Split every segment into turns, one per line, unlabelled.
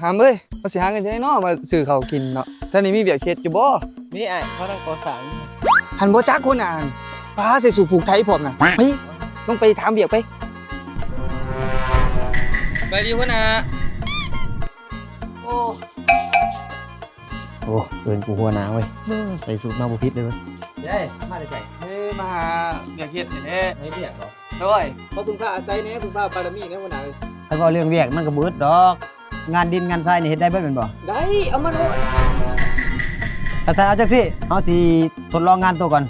หามเอ้ยมาสิหาเงินจะได้เนาะมาซื้อข้าวกินเนาะท่านนี้มีเวียกเฮ็ดอยู่บ่
นี่ไอ้เขาต้องก่อสร้าง
หันบ่จักคนอ่านป้าใส่สูทผูกไทยพร้อมน่ะไปลงไปถามเวียกไปไปดีพุ่นน่ะโอ้
เดินกูหัวหนาเว้ยใส่สูทมาบุพิษเลยเว้ย
เฮ้ยมาได้ใส่
มาหาเวียกเฮ็ดนี่แหละ
ไม่เรียกหรอ
ด้วยเพราะคุณพระอาศัยแน่คุณพระบารมีแน่พุ่นน่ะ
ถ้าก็เรื่องเรียกมันก็บึดดอกงานดินงานทรายนี่เฮ็ดได้เบิดแม่นบ่
ได้เอามาโน่
ถ้าซั่นเอาจังซี่เฮาสิทดลองงานตัวก่อน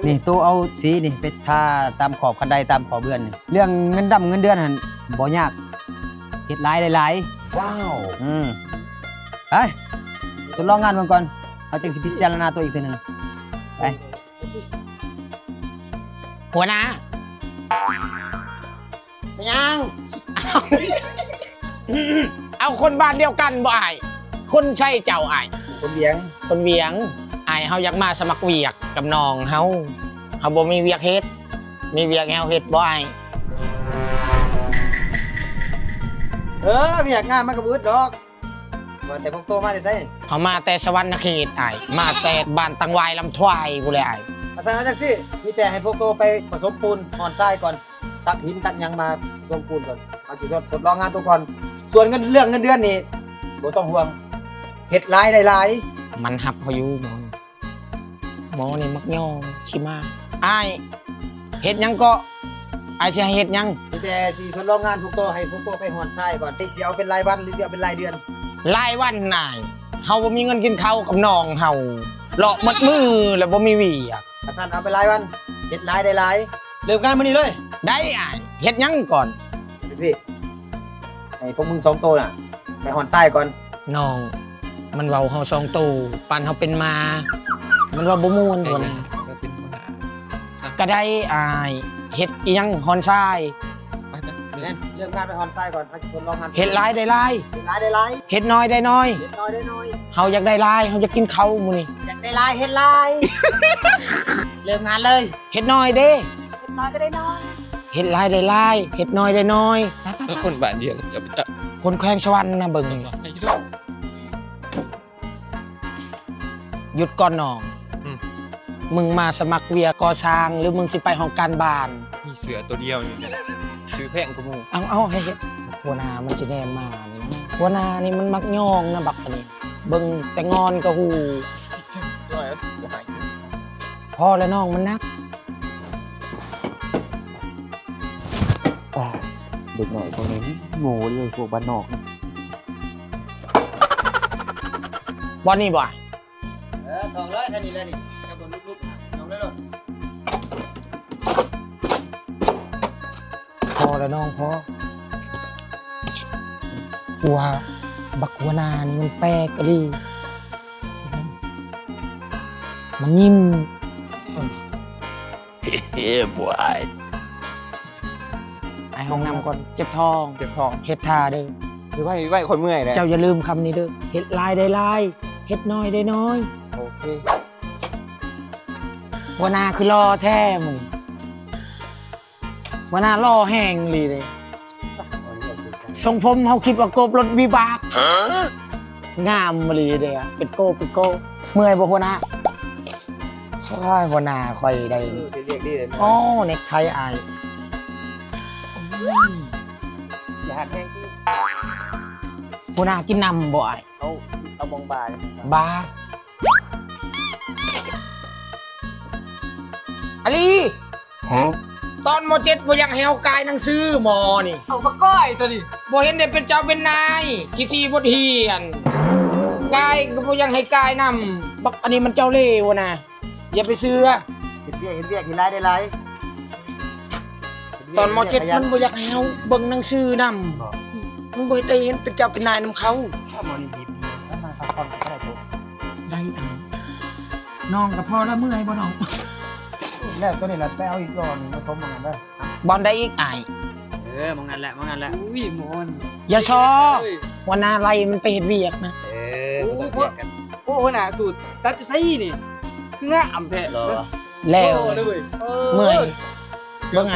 นี่ตัวเอาสีนี่ไปทาตามขอบคันไดตามขอบเบื้อนนี่เรื่องเงินดำเงินเดือนหั่นบ่ยากเฮ็ดหลายหลายว้าวไปทดลองงานมันก่อนเอาจังสิพิจารณาตัวอีกทีนึงไป
หัวหน้า
ยัง
เอาคนบ้านเดียวกันบ่อ้ายคนใช่เจ้าอ้าย
คนเวียง
คนเวียงอ้ายเฮาอยากมาสมัครเวียกกับน้องเฮาบ่มีเวียกเฮ็ดมีเวียกแนวเฮ็ดบ่อ้าย
เวียกงานมันก็บึดดอกว่าแต่พวกโตมาได้ไส
เอามาแต่สวรรณเขตอ้ายมาแต่บ้านตังวายลำทวายพู้นแหละอ้าย
อาศัยเอาจังซี่มีแต่ให้พวกโตไปผสมปูนหอนทรายก่อนตักหินตักหยังมาผสมปูนก่อนเอาสิทดลองงานตัวก่อนส่วนเงินเดือนนี่บ่ต้องห่วงเฮ็ดหลายได้หลาย
มันหับเฮาอยู่หมอนี่มักย่อมชิมาอ้ายเฮ็ดหยังก็อ้ายสิให้เฮ็ดหยัง
มีแต่สิทดลองงานพวกโตให้พวกโตไปหอนทรายก่อนสิเอาเป็นรายวันหรือสิเอาเป็นรายเดือน
รายวันน่ายเฮาบ่มีเงินกินข้าวกับน้องเฮาเลาะหมดมือแล้วบ่มีเวียก
อาซั่นเอาเป็นรายวันเฮ็ดหลายได้หลายเริ่มงานมื้อนี้เลย
ได้อ้ายเฮ็ดหยังก่อน
จังซี่ให้พวกมึง2โตน่ะไปหอนทรายก่อน
น้องมันเว้าเฮา2โตปานเฮาเป็นมามันว่าบ่ม่วนพุ่นก็ได้อ้ายเฮ็ดอีหยังหอนทราย
เริ่มงานไปหอนทรายก่อนไปทดลองงาน
เฮ็ดหลายได้หลาย
เฮ็ดหลายได้หลาย
เฮ็ดน้อยได้น้อย
เฮ็ดน้อยได้น้อย
เฮาอยากได้หลายเฮาอยากกินข้าวมื้อนี้
อยากได้หลายเฮ็ดหลายเริ่มงานเลย
เฮ็ดน้อยเด้
เฮ็ดน้อยก็ได้น้อย
เฮ็ดหลายได้หลายเฮ็ดน้อยได้น้อย
แล้วคนบ้านเดียวจะไปจับ
คนแขวงสวรรค์นะเบิ่งหยุดก่อนน้องมึงมาสมัครเวียก่อสร้างหรือมึงสิไปห้องการบ้าน
มีเสือตัวเดียวนี่ซื้อแพงกว่าหมู่
เอาให้เฮ็ดหัวหน้ามันสิแนมมานี่นะหัวหน้านี่มันมักย่องนะบักอันนี้เบิ่งแต่งอนก็ฮู้พอแล้วน้องมันนัก
เด็กหน่อยพวกนี้โง่เลยพวกบ้านนอกนะ
บ่นี่บ่
ทองเลยท่านี้แล้วนี่กับบนลุกๆทองเลยลูก
พอแล้วน้องพอหัวบักหัวหน้านี่มันแปลกอะดิมันยิ้ม
บวย
ไอห้องน้ำก่อนเจ็บท้องเฮ็ดท่าเด้อ
หรือว่าไหวคนเมื่อยแล้ว
เจ้าอย่าลืมคำนี้เด้อเฮ็ดลายได้ลายเฮ็ดน้อยได้น้อย
โอเค
หัวหน้าคือรอแท้มึงหัวหน้ารอแห้งลีเลยทรงผมเขาคิดว่ากบรถวิบากงามมาลีเลยอะเป็นโก้เมื่อยบ่หัวหน้าหัวหน้าคอยได้
เรียกดีเลย
อ๋อเน็กไทอาย
อย่าหัดแห้งที่
หัวหน้ากินน้ำบ่อย
เอาบองบา
อลีตอนม.7บ่อยากให้เฮากายหนังสือม.นี่
เอามาก้อยตัวนี้
บ่เห็นได้เป็นเจ้าเป็นนายขี้ทีบทเรียนกายก็บ่อยากให้กายนำบักอันนี้มันเจ้าเล่ห์วะนะอย่าไปเชื่อ
เห็นเรียกเห็นลายได้ลาย
ตอนม.7มันบ่อยากให้เฮาเบิ่งหนังสือนำมันบ่ได้เห็นเป็นเจ้าเป็นนายนำเขา
ถ้ามอนี่ดีแล้วมาซักคนก็ได้ตัว
ได้น้องกับพ่อแล้วเมื่อยบ่น้อง
แล้วตัวนี้ล่ะไปเอาอีกรอบนึงมาต้มมันเด้
อบอลได้อีกอ้าย
มองนั่นแหละ
อุ้ยมอน
อย่าชอวันหน้าไล่มันไปเฮ็ดเวียกนะ
โอ้น่ะสูตรตัดจะใส่นี่คืองามแท้เหรอ
แล้วเมื่อยเบิ่งไง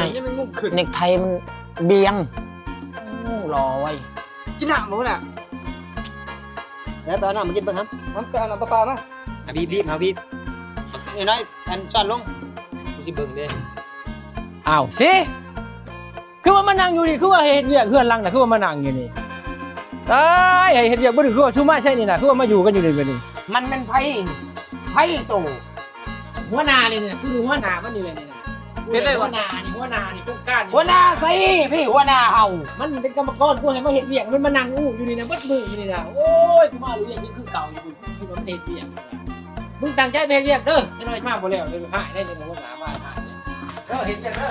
เน็กไทมันเบียงรอไว้
กินหนักบ่น่ะ
แล้วไปเอาน้ำมากินเบิ่งครับ
น้ำไปเอาน้ำประปามา
อ่ะบีบมาบีบน้อยอันซ่อนลงกูสิเบิ่งเด้
อ้าวสิคือว่ามานั่งอยู่นี่คือว่าเฮ็ดเวียกเฮือนหลังน่ะคือว่ามานั่งอยู่นี่ตายให้เฮ็ดเวียกบ่ได้คือว่าชูมาใช่นี่น่ะคือว่ามาอยู่กันอยู่นี่บัดนี้มันเป็นไผโตหัวหน้านี่น่ะคือหัวหน้ามันนี่เลยนี่น่ะหัวหน้านี่พวกก้านหัวหน้าใส่พี่หัวหน้าเฮามันเป็นกรรมกรกูให้มาเฮ็ดเวียกมันมานั่งอู้อยู่นี่น่ะเบิดมื้ออยู่นี่น่ะโอ้ยกูมาเวียกยังคือเก่าอยู่คือมันเฮ็ดเวียกมึงตั้งใจไปเฮ็ดเวียกเด้อจังน้อยมาบ่แล้วเลยหายได้เลยหัวหน้ามาหายเด้อเฮ็ดจังเด้อ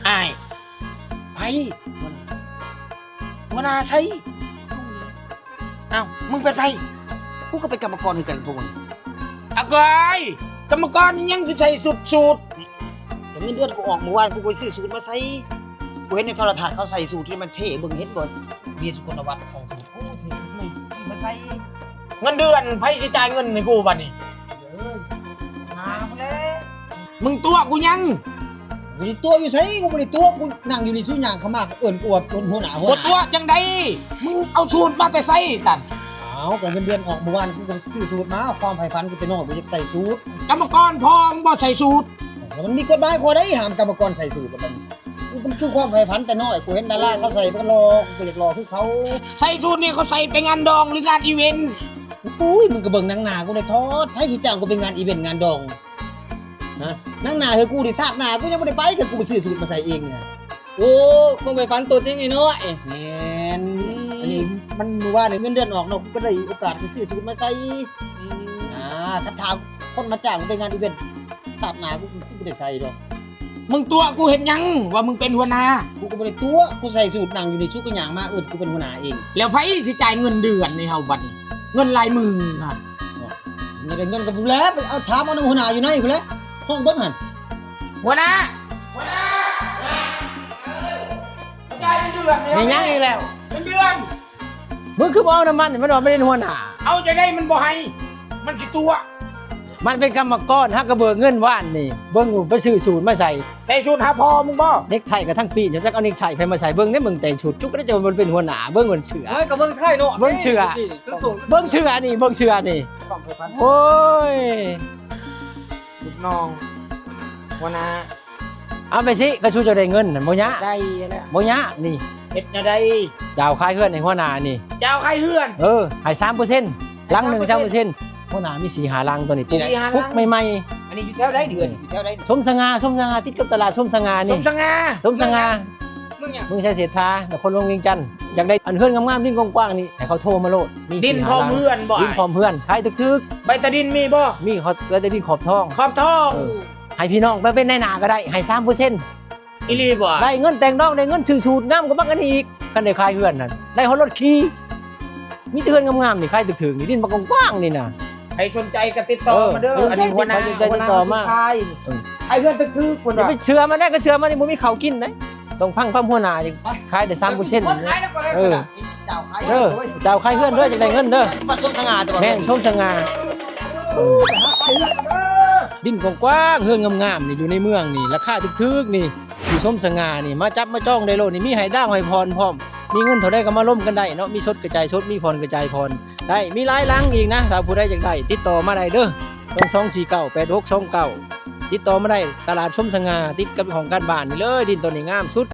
อ้ายไผหัวหน้าใส่อ้าวมึงเป็นไผ
กูก็เป็นกรรมกรคือกันพวกมึง
อะไรกรรมกรนี่ยังคือใส่สุด
แต่เงินเดือนกูออกเมื่อวานกูไปซื้อสูตรมาใส่กูเห็นในโทรทัศน์เขาใส่สูตรที่มันเท่เบิ่งเห็นบ่เบียร์สุกลวัฒน์ใส่สูตรโอ้เท่เลยที่มาใส่
เงินเดือนไผสิจ่ายเงินให้กูบัดนี้
หาพุ่นแหละ
มึงตัวกูยัง
กูสิตัวอยู่ไสกูบ่ได้ตัวกูนั่งอยู่นี่สู้หยังเข้ามาเอิ้นกูว่าเป็นหัวหน้าหัว
กดตัวจังใดมึงเอาสูตรมาแต่ใส่สั่น
อ้าวก็เงินเดือนออกเมื่อวานกูก็ซื้อสูตรมาความใฝ่ฝันกูแต่น้อยกูอยากใส่สูตร
กรรมกรพองบ่ใส่สูตร
แล้วมันมีกฎหมายข้อใดห้ามกรรมกรใส่สูตรแล้วมันคือความใฝ่ฝันแต่น้อยกูเห็นดาราเขาใส่มันก็รอกูก็อยากรอคือเขา
ใส่สูตรนี่เขาใส่ไปงานดองหรืองานอีเวนต์
อุ้ยมึงก็เบิ่งหนังหน้ากูได้ทอดให้สิจ้างกูเป็นงานอีเวนต์งานดองฮะหนังหน้าเฮ้ยกูดิชาติหน้ากูยังบ่ได้ไปแต่กูซื้อสูตรมาใส่เองเนี่ย
โอ้คงไปฟันตัวจริงไอ้น้อย
แม่นอันนี้มันว่าเนี่ยเงินเดือนออกเนาะกูก็ได้โอกาสไปซื้อสูตรมาใส่ถ้าถามคนมาจ้างกูไปงานอีเวนต์ชาติหน้ากูสิบ่ได้ใส่ดอก
มึงตัวกูเห็นยังว่ามึงเป็นหัวหน้า
กูก็บ่ได้ตัวกูใส่สูตรนั่งอยู่ในชุกก็หยังมากูเป็นหัวหน้าเอง
แล้วไผสิจ่ายเงินเดือนในเฮาบัดนี้เงินรายมือน่ะ
นี่ได้เงินกับกูแล้วไปเอาถามเอาหัวหน้าอยู่ไหนกูแล้วห้องเบิ่งหั่น
หัวหน้าจ่ายเงินเดือนมียังอีกแล้วเงินเดือนมึงคือบ่เอาน้ำมันมันว่าไม่ได้หัวหน้าเอาจะได้มันบ่ให้มันสิตัวมันเป็นกรรมกรฮักกระเบิกเงินว่านนี่เบิ่งไปซื้อสูตรมาใส่สูตรหาพอมึงบ่เน็กไทกับทั้งปีเดี๋ยวจะเอาเน็กไทไปมาใส่เบิ่งได้เบิ่งแต่งชุดจุกก็ได้จะมันเป็นหัวหน้าเบิ่งมันเชื่อ
เฮ้ยกับเบิ้งไทยเนาะ
เบิ่งเชื่อ
ทั้งส่ง
เบิ่งเชื่อนี่เบิ่งเชื่อนี่
ความไปฟัน
โอ้ยลูกน้องหัวหน้าเอาไปสิกระชูจะได้เงินนั่นบ่ยะได้แล้วบ่ยะนี่เฮ็ดจะได้เจ้าคายเฮือนในหัวหน้านี่เจ้าคายเฮือนให้ 3%ลังหนึง 3%หัวหน้ามี4 5ลังตัวนี้ปุ๊บปุ๊บใหม่
อันนี้อยู่แถวใดเดือนอยู่แถวใด
ๆสมสง่าติดกับตลาดสมสง่านี่สมสง่า
มึงเนี่ย
มึงใช้เศรษฐาแต่คนลงเวียงจันทน์อยากได้อันเฮือนงามๆดินกว้างๆนี่ให้เขาโทรมาโลดมีดินพร้อมเพื่อนบ่ดินพร้อมเพื่อนขายทึกๆใบตะดินมีบ่มีเขาใบตะดินขอบทองให้พี่น้องไปเป็นนายหน้าก็ได้ให้ 3% อีหลีบ่ได้เงินแต่งดองได้เงินซื้อสูตรงามกว่าบักอันนี้อีกกันได้ขายเฮือนนั่นได้ฮอดรถขี่มีแต่เฮือนงามๆนี่ขายถึกๆนี่ดินบักกว้างๆนี่น่ะใครสนใจก็ติดต่อมาเด้ออันนี้หัวหน้าติดต่อมาขายเฮือนทึกๆคนว่าไปเชื่อมันได้ก็เชื่อมันนี่บ่มีข้าวกินนะต้องพังหัวหน้านี่ขายได้ 3%
ขายแล้วก็ได้
เจ้าขาย
เจ้าขายเฮือนเด้อจังได้เงินเด้อ
มันชมสง่าแต่ว่า
แม่นชมสง่าดินกว้างๆเฮือนงามๆนี่อยู่ในเมืองนี่ราคาทึกๆนี่อยู่ชมสง่านี่มาจับมาจ้องได้โลดนี่มีให้ด่างให้พรพร้อมมีเงินเท่าใดก็มาร่วมกันได้เนาะมีชดกระจายชดมีพรกระจายพรได้มีหลายหลังอีกนะถ้าผู้ใดอยากได้ติดต่อมาได้เด้อ22498629ติดต่อมาได้ตลาดชมสง่าติดกับของการบ้านนี่เลยดินตัวนี้งามสุด